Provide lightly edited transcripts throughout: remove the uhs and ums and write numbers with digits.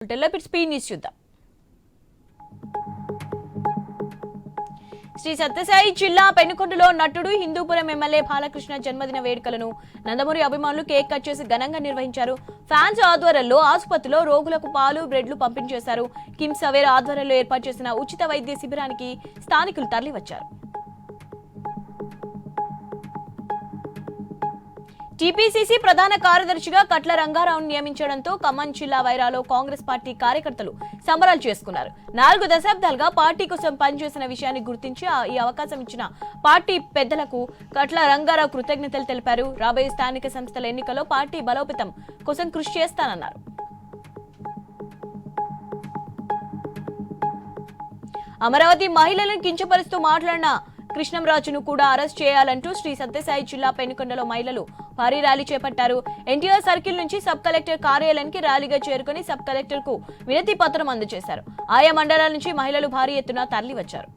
చూద్దాం. శ్రీ సత్యసాయి జిల్లా పెనుకొండలో నటుడు హిందూపురం ఎమ్మెల్యే బాలకృష్ణ జన్మదిన వేడుకలను నందమూరి అభిమానులు కేక్ కట్ చేసి ఘనంగా నిర్వహించారు. ఫ్యాన్స్ ఆధ్వర్యంలో ఆసుపత్రిలో రోగులకు పాలు బ్రెడ్లు పంపించేశారు. కిమ్స్ అవేర్ ఆధ్వర్యంలో ఏర్పాటు చేసిన ఉచిత వైద్య శిబిరానికి స్థానికులు తరలివచ్చారు. టీపీసీసీ ప్రధాన కార్యదర్శిగా కట్ల రంగారావును నియమించడంతో ఖమ్మం జిల్లా వైరాలో కాంగ్రెస్ పార్టీ కార్యకర్తలు సంబరాలు చేసుకున్నారు. 4 దశాబ్దాలుగా పార్టీ కోసం పనిచేసిన విషయాన్ని గుర్తించి ఈ అవకాశం ఇచ్చిన పార్టీ పెద్దలకు కట్ల రంగారావు కృతజ్ఞతలు తెలిపారు. రాబోయే స్థానిక సంస్థల ఎన్నికల్లో పార్టీ బలోపేతం కోసం కృషి చేస్తానన్నారు. అమరావతి మహిళలను కించపరుస్తూ మాట్లాడిన కృష్ణంరాజును కూడా అరెస్ట్ చేయాలంటూ శ్రీ సత్యసాయి జిల్లా పెనుకొండలో మహిళలు భారీ ర్యాలీ చేపట్టారు. ఎన్టీఆర్ సర్కిల్ నుంచి సబ్ కలెక్టర్ కార్యాలయానికి ర్యాలీగా చేరుకుని సబ్ కలెక్టర్ కు వినతి పత్రం అందజేశారు. ఆయా మండలాల నుంచి మహిళలు భారీ ఎత్తున తరలివచ్చారు.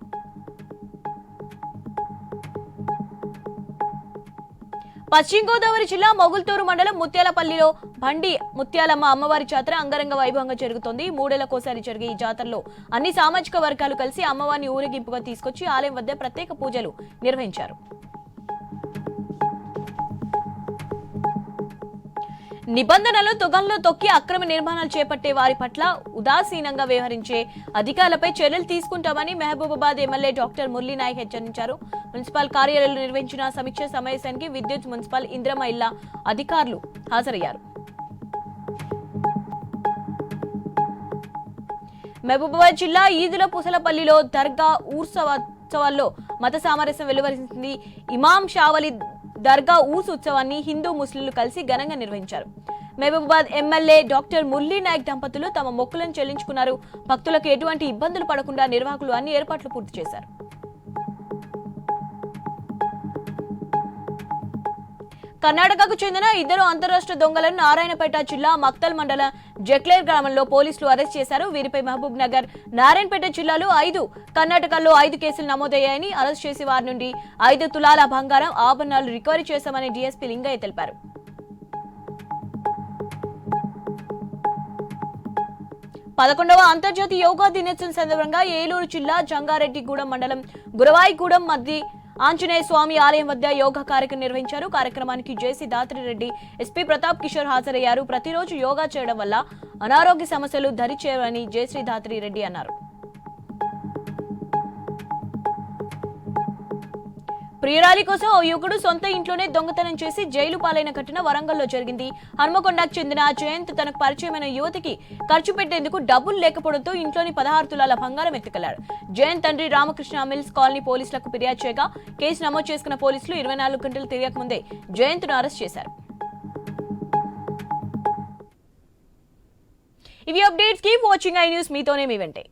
పశ్చిమ గోదావరి జిల్లా మొగుల్తూరు మండలం ముత్యాలపల్లిలో బండి ముత్యాలమ్మ అమ్మవారి జాతర అంగరంగ వైభవంగా జరుగుతోంది. 3 ఏళ్లకోసారి జరిగే ఈ జాతరలో అన్ని సామాజిక వర్గాలు కలిసి అమ్మవారిని ఊరేగింపుగా తీసుకొచ్చి ఆలయం వద్ద ప్రత్యేక పూజలు నిర్వహించారు. నిబంధనలు తుగంలో తొక్కి అక్రమ నిర్మాణాలు చేపట్టే వారి పట్ల ఉదాసీనంగా వ్యవహరించే అధికారులపై చర్యలు తీసుకుంటామని మహబూబాబాద్ ఎమ్మెల్యే డాక్టర్ మురళీ నాయక్ హెచ్చరించారు. మున్సిపల్ కార్యాలయంలో నిర్వహించిన సమీక్ష సమావేశానికి విద్యుత్, మున్సిపల్, ఇంద్రమ్మ ఇళ్ల అధికారులు హాజరయ్యారు. మహబూబాబాద్ జిల్లా ఈదుల పుసలపల్లిలో దర్గా ఉత్సవాల్లో మత సామరస్యం వెలువరించింది. ఇమాం షావలి దర్గా ఊస్ ఉత్సవాన్ని హిందూ, ముస్లింలు కలిసి ఘనంగా నిర్వహించారు. మహబూబాబాద్ ఎమ్మెల్యే డాక్టర్ మురళీ నాయక్ దంపతులు తమ మొక్కులను చెల్లించుకున్నారు. భక్తులకు ఎటువంటి ఇబ్బందులు పడకుండా నిర్వాహకులు అన్ని ఏర్పాట్లు పూర్తి చేశారు. కర్ణాటకకు చెందిన 2 అంతరాష్ట్ర దొంగలను నారాయణపేట జిల్లా మక్తల్ మండలం జక్లేర్ గ్రామంలో పోలీసులు అరెస్ట్ చేశారు. వీరిపై మహబూబ్ నగర్, నారాయణపేట జిల్లాలో 5, కర్ణాటకలో 5 కేసులు నమోదయ్యాయని, అరెస్ట్ చేసి వారి నుండి 5 తులాల బంగారం, ఆభరణాలు రికవరీ చేశామని డీఎస్పీ లింగయ్య తెలిపారు. 11వ అంతర్జాతీయ యోగా దినోత్సవం సందర్భంగా ఏలూరు జిల్లా జంగారెడ్డిగూడెం మండలం గురవాయిగూడెం మధ్య ఆంజనేయ స్వామి ఆలయం వద్ద యోగా కార్యక్రమం నిర్వహించారు. కార్యక్రమానికి జేసీ దాత్రిరెడ్డి, ఎస్పీ ప్రతాప్ కిషోర్ హాజరయ్యారు. ప్రతిరోజు యోగా చేయడం వల్ల అనారోగ్య సమస్యలు దరిచేరని జేసీ దాత్రిరెడ్డి అన్నారు. ప్రియురాలి కోసం ఓ యువకుడు సొంత ఇంట్లోనే దొంగతనం చేసి జైలు పాలైన ఘటన వరంగల్లో జరిగింది. హన్మకొండకు చెందిన జయంత్ తనకు పరిచయమైన యువతికి ఖర్చు పెట్టేందుకు డబ్బులు లేకపోవడంతో ఇంట్లోని 16 తులాల బంగారం ఎత్తుకెళ్లాడు. జయంత్ తండ్రి రామకృష్ణ మిల్స్ కాలనీ పోలీసులకు ఫిర్యాదు చేయగా కేసు నమోదు చేసుకున్న పోలీసులు 24 గంటలు తిరగక ముందే జయంత్ను అరెస్ట్ చేశారు. ఇవి updates, keep watching I news. మీతోనే మీ వెంటే.